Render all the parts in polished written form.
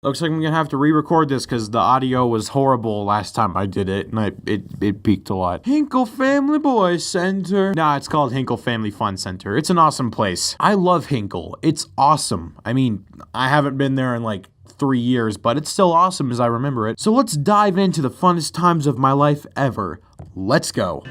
Looks like I'm gonna have to re-record this because the audio was horrible last time I did it, and it peaked a lot. Hinkle Family Boys Center. Nah, it's called Hinkle Family Fun Center. It's an awesome place. I love Hinkle. It's awesome. I mean, I haven't been there in like 3 years, but it's still awesome as I remember it. So let's dive into the funnest times of my life ever. Let's go.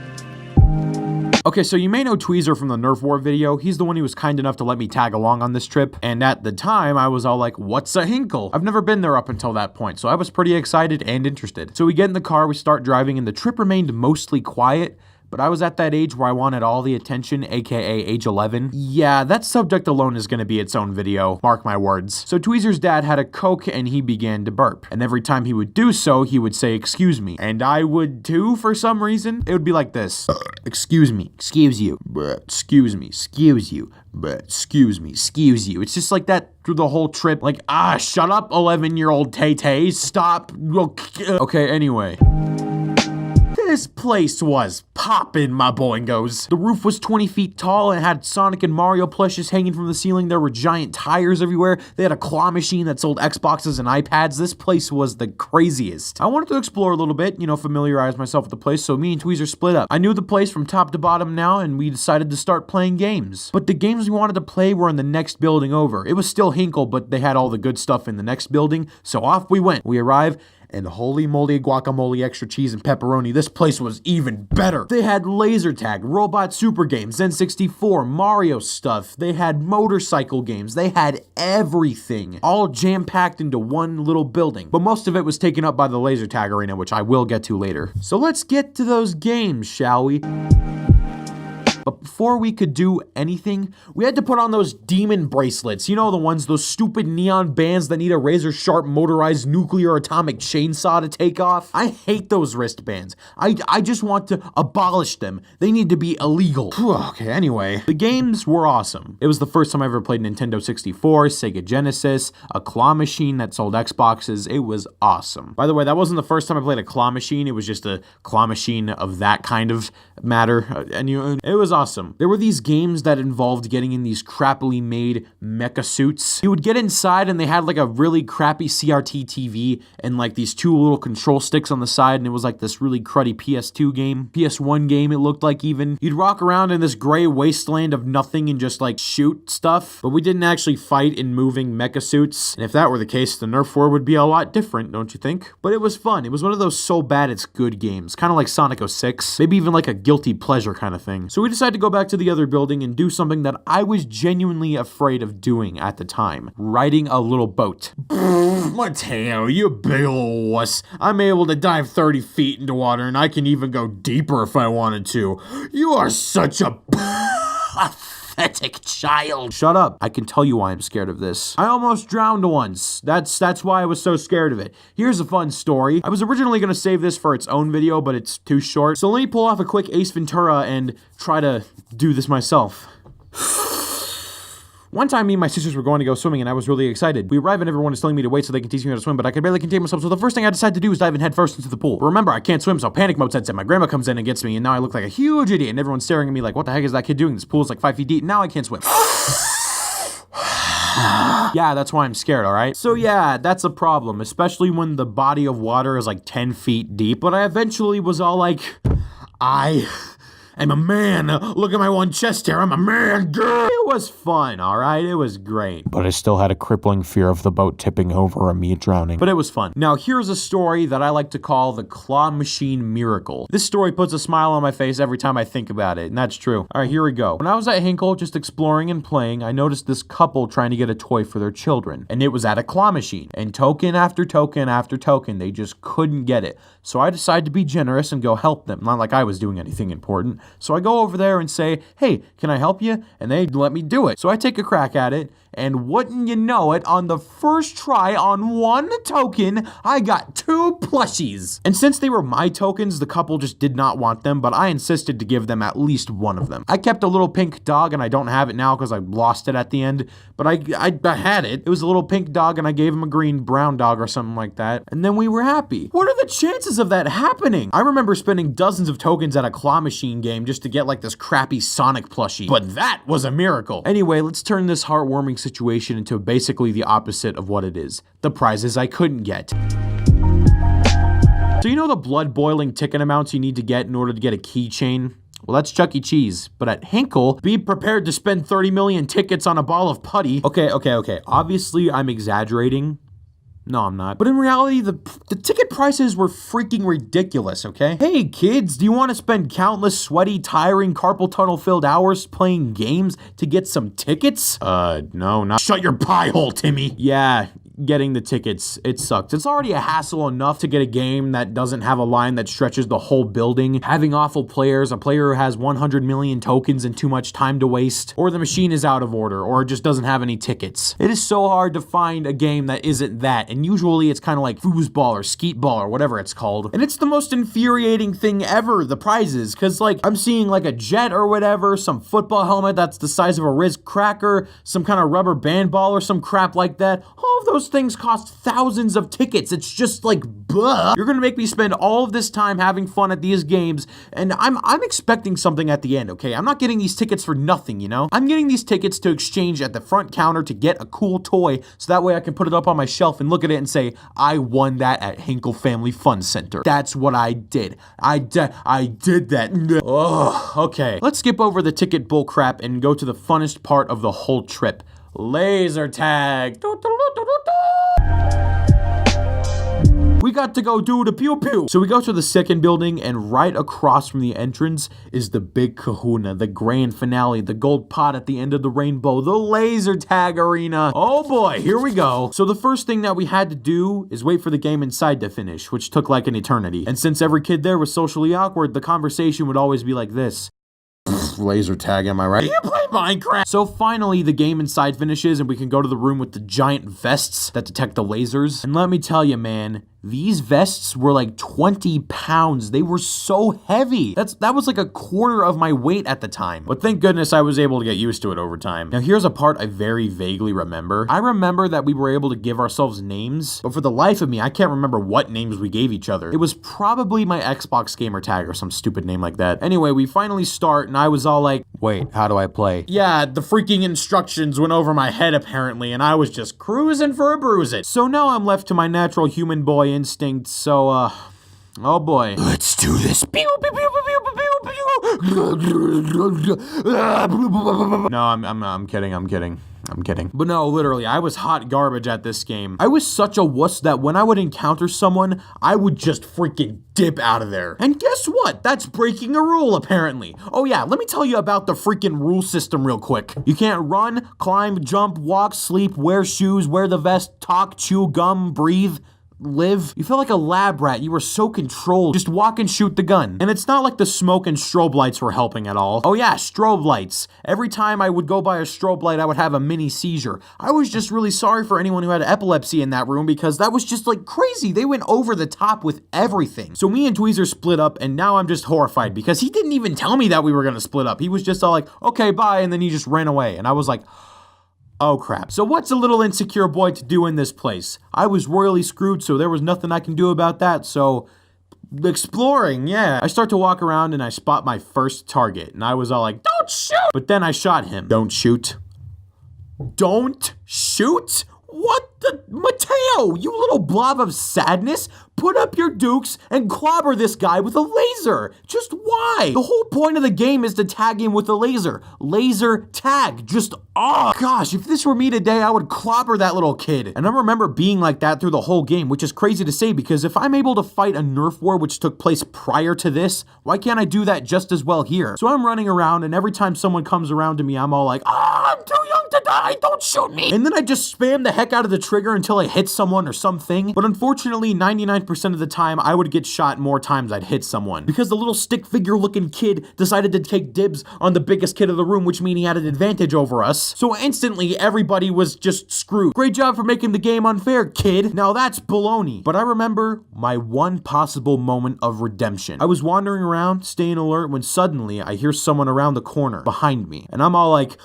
Okay, so you may know Tweezer from the Nerf War video. He's the one who was kind enough to let me tag along on this trip, and at the time, I was all like, what's a Hinkle? I've never been there up until that point, so I was pretty excited and interested. So we get in the car, we start driving, and the trip remained mostly quiet, but I was at that age where I wanted all the attention, aka age 11. Yeah, that subject alone is going to be its own video, mark my words. So Tweezer's dad had a Coke and he began to burp. And every time he would do so, he would say, excuse me. And I would too, for some reason. It would be like this. Excuse me, excuse you, excuse me, excuse you, excuse me, excuse you. It's just like that through the whole trip. Like, shut up, 11-year-old Tay-Tay, stop. Okay, anyway. This place was poppin', my boingos. The roof was 20 feet tall and had Sonic and Mario plushes hanging from the ceiling. There were giant tires everywhere. They had a claw machine that sold Xboxes and iPads. This place was the craziest. I wanted to explore a little bit, familiarize myself with the place, so me and Tweezer split up. I knew the place from top to bottom now, and we decided to start playing games. But the games we wanted to play were in the next building over. It was still Hinkle, but they had all the good stuff in the next building, so off we went. We arrived, and holy moly guacamole, extra cheese, and pepperoni, this place was even better. They had laser tag, robot super games, N64, Mario stuff. They had motorcycle games. They had everything, all jam-packed into one little building. But most of it was taken up by the laser tag arena, which I will get to later. So let's get to those games, shall we? But before we could do anything, we had to put on those demon bracelets. You know the ones, those stupid neon bands that need a razor-sharp motorized nuclear atomic chainsaw to take off. I hate those wristbands. I just want to abolish them. They need to be illegal. Okay, anyway. The games were awesome. It was the first time I ever played Nintendo 64, Sega Genesis, a claw machine that sold Xboxes. It was awesome. By the way, that wasn't the first time I played a claw machine. It was just a claw machine of that kind of matter. It was awesome. There were these games that involved getting in these crappily made mecha suits. You would get inside and they had like a really crappy CRT TV and like these two little control sticks on the side, and it was like this really cruddy PS2 game, PS1 game it looked like even. You'd rock around in this gray wasteland of nothing and just like shoot stuff, but we didn't actually fight in moving mecha suits. And if that were the case, the Nerf War would be a lot different, don't you think? But it was fun. It was one of those so bad it's good games, kind of like Sonic 06, maybe even like a guilty pleasure kind of thing. So we decided to go back to the other building and do something that I was genuinely afraid of doing at the time. Riding a little boat. Mateo, you big ol' wuss. I'm able to dive 30 feet into water, and I can even go deeper if I wanted to. You are such a pathetic child. Shut up. I can tell you why I'm scared of this. I almost drowned once. That's why I was so scared of it. Here's a fun story. I was originally going to save this for its own video, but it's too short. So let me pull off a quick Ace Ventura and try to do this myself. One time, me and my sisters were going to go swimming, and I was really excited. We arrive, and everyone is telling me to wait so they can teach me how to swim, but I could barely contain myself, so the first thing I decided to do was dive in head first into the pool. But remember, I can't swim, so panic mode sets in. My grandma comes in and gets me, and now I look like a huge idiot, and everyone's staring at me like, what the heck is that kid doing? This pool is like 5 feet deep, and now I can't swim. Yeah, that's why I'm scared, alright? So yeah, that's a problem, especially when the body of water is like 10 feet deep, but I eventually was all like, I'm a man. Look at my one chest hair. I'm a man. Girl. It was fun, all right? It was great. But I still had a crippling fear of the boat tipping over and me drowning. But it was fun. Now, here's a story that I like to call the claw machine miracle. This story puts a smile on my face every time I think about it, and that's true. All right, here we go. When I was at Hinkle, just exploring and playing, I noticed this couple trying to get a toy for their children, and it was at a claw machine. And token after token after token, they just couldn't get it. So I decided to be generous and go help them. Not like I was doing anything important. So I go over there and say, hey, can I help you? And they let me do it. So I take a crack at it, and wouldn't you know it, on the first try on one token, I got 2 plushies. And since they were my tokens, the couple just did not want them, but I insisted to give them at least one of them. I kept a little pink dog, and I don't have it now because I lost it at the end, but I had it. It was a little pink dog, and I gave him a green brown dog or something like that, and then we were happy. What are the chances of that happening? I remember spending dozens of tokens at a claw machine game just to get like this crappy Sonic plushie, but that was a miracle. Anyway, let's turn this heartwarming situation into basically the opposite of what it is. The prizes I couldn't get. So you know the blood-boiling ticket amounts you need to get in order to get a keychain? Well, that's Chuck E. Cheese. But at Hinkle, be prepared to spend 30 million tickets on a ball of putty. Okay. Obviously, I'm exaggerating. No, I'm not. But in reality, the ticket prices were freaking ridiculous, okay? Hey, kids, do you want to spend countless sweaty, tiring, carpal tunnel-filled hours playing games to get some tickets? No, not. Shut your pie hole, Timmy. Yeah. Getting the tickets, it sucks. It's already a hassle enough to get a game that doesn't have a line that stretches the whole building, having awful players, a player who has 100 million tokens and too much time to waste, or the machine is out of order, or just doesn't have any tickets. It is so hard to find a game that isn't that, and usually it's kind of like foosball or skeetball or whatever it's called. And it's the most infuriating thing ever, the prizes, because like I'm seeing like a jet or whatever, some football helmet that's the size of a Riz cracker, some kind of rubber band ball or some crap like that. All of those things cost thousands of tickets. It's just like, buh. You're gonna make me spend all of this time having fun at these games, and I'm expecting something at the end, okay? I'm not getting these tickets for nothing, you know? I'm getting these tickets to exchange at the front counter to get a cool toy, so that way I can put it up on my shelf and look at it and say, I won that at Hinkle Family Fun Center. That's what I did. I did that. Oh, okay. Let's skip over the ticket bullcrap and go to the funnest part of the whole trip. Laser tag. We got to go do the pew pew. So we go to the second building, and right across from the entrance is the big kahuna, the grand finale, the gold pot at the end of the rainbow, the laser tag arena. Oh boy, here we go. So the first thing that we had to do is wait for the game inside to finish, which took like an eternity. And since every kid there was socially awkward, the conversation would always be like this. Laser tag, am I right? You play Minecraft! So finally, the game inside finishes, and we can go to the room with the giant vests that detect the lasers. And let me tell you, man, these vests were like 20 pounds. They were so heavy. That was like a quarter of my weight at the time. But thank goodness I was able to get used to it over time. Now here's a part I very vaguely remember. I remember that we were able to give ourselves names, but for the life of me, I can't remember what names we gave each other. It was probably my Xbox gamer tag or some stupid name like that. Anyway, we finally start, and I was all like, wait, how do I play? Yeah, the freaking instructions went over my head apparently, and I was just cruising for a bruise it. So now I'm left to my natural human boy instinct, so, oh boy. Let's do this. No, I'm kidding. But no, literally, I was hot garbage at this game. I was such a wuss that when I would encounter someone, I would just freaking dip out of there. And guess what? That's breaking a rule, apparently. Oh yeah, let me tell you about the freaking rule system real quick. You can't run, climb, jump, walk, sleep, wear shoes, wear the vest, talk, chew gum, breathe, live. You felt like a lab rat. You were so controlled. Just walk and shoot the gun. And it's not like the smoke and strobe lights were helping at all. Oh yeah, strobe lights. Every time I would go by a strobe light, I would have a mini seizure. I was just really sorry for anyone who had epilepsy in that room because that was just like crazy. They went over the top with everything. So me and Tweezer split up, and now I'm just horrified because he didn't even tell me that we were gonna split up. He was just all like, okay, bye, and then he just ran away. And I was like, oh crap. So what's a little insecure boy to do in this place? I was royally screwed, so there was nothing I can do about that, so exploring, yeah. I start to walk around and I spot my first target, and I was all like, don't shoot! But then I shot him. Don't shoot. Don't shoot? What the? Mateo, you little blob of sadness, put up your dukes and clobber this guy with a laser. Just why? The whole point of the game is to tag him with a laser. Laser tag. Just, oh gosh, if this were me today, I would clobber that little kid. And I remember being like that through the whole game, which is crazy to say because if I'm able to fight a Nerf war which took place prior to this, why can't I do that just as well here? So I'm running around, and every time someone comes around to me, I'm all like, I'm too young to die, don't shoot me. And then I just spam the heck out of the trigger until I hit someone or something. But unfortunately, 99% of the time, I would get shot more times I'd hit someone. Because the little stick figure looking kid decided to take dibs on the biggest kid of the room, which means he had an advantage over us. So instantly, everybody was just screwed. Great job for making the game unfair, kid. Now that's baloney. But I remember my one possible moment of redemption. I was wandering around, staying alert, when suddenly I hear someone around the corner behind me. And I'm all like,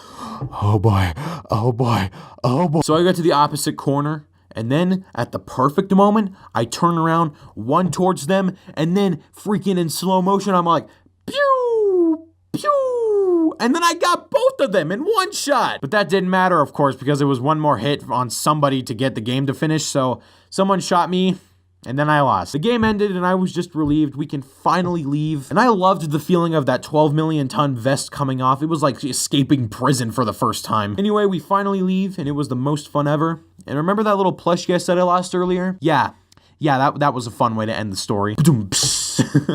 oh boy, oh boy, oh boy. So I got to the opposite corner, and then at the perfect moment, I turn around, one towards them, and then freaking in slow motion, I'm like, pew, pew, 2, and then I got both of them in one shot. But that didn't matter, of course, because it was one more hit on somebody to get the game to finish, so someone shot me, and then I lost. The game ended, and I was just relieved we can finally leave. And I loved the feeling of that 12 million ton vest coming off. It was like escaping prison for the first time. Anyway, we finally leave, and it was the most fun ever. And remember that little plushie I said I lost earlier? Yeah, that was a fun way to end the story.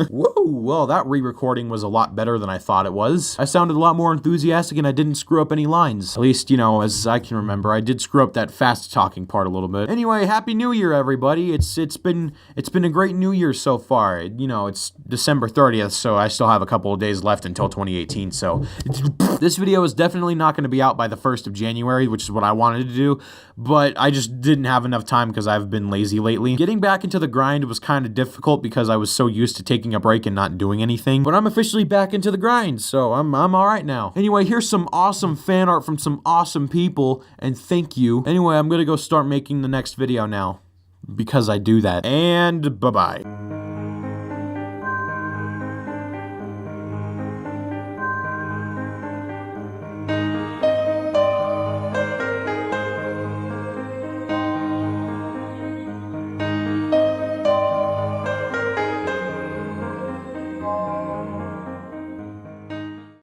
Whoa, well, that re-recording was a lot better than I thought it was. I sounded a lot more enthusiastic and I didn't screw up any lines. At least, as I can remember, I did screw up that fast talking part a little bit. Anyway, Happy New Year, everybody. It's been a great New Year so far. It's December 30th, so I still have a couple of days left until 2018, so this video is definitely not going to be out by the 1st of January, which is what I wanted to do, but I just didn't have enough time because I've been lazy lately. Getting back into the grind was kind of difficult because I was so used to taking a break and not doing anything, but I'm officially back into the grind, so I'm all right now. Anyway, here's some awesome fan art from some awesome people, and thank you. Anyway, I'm gonna go start making the next video now, because I do that, and bye-bye.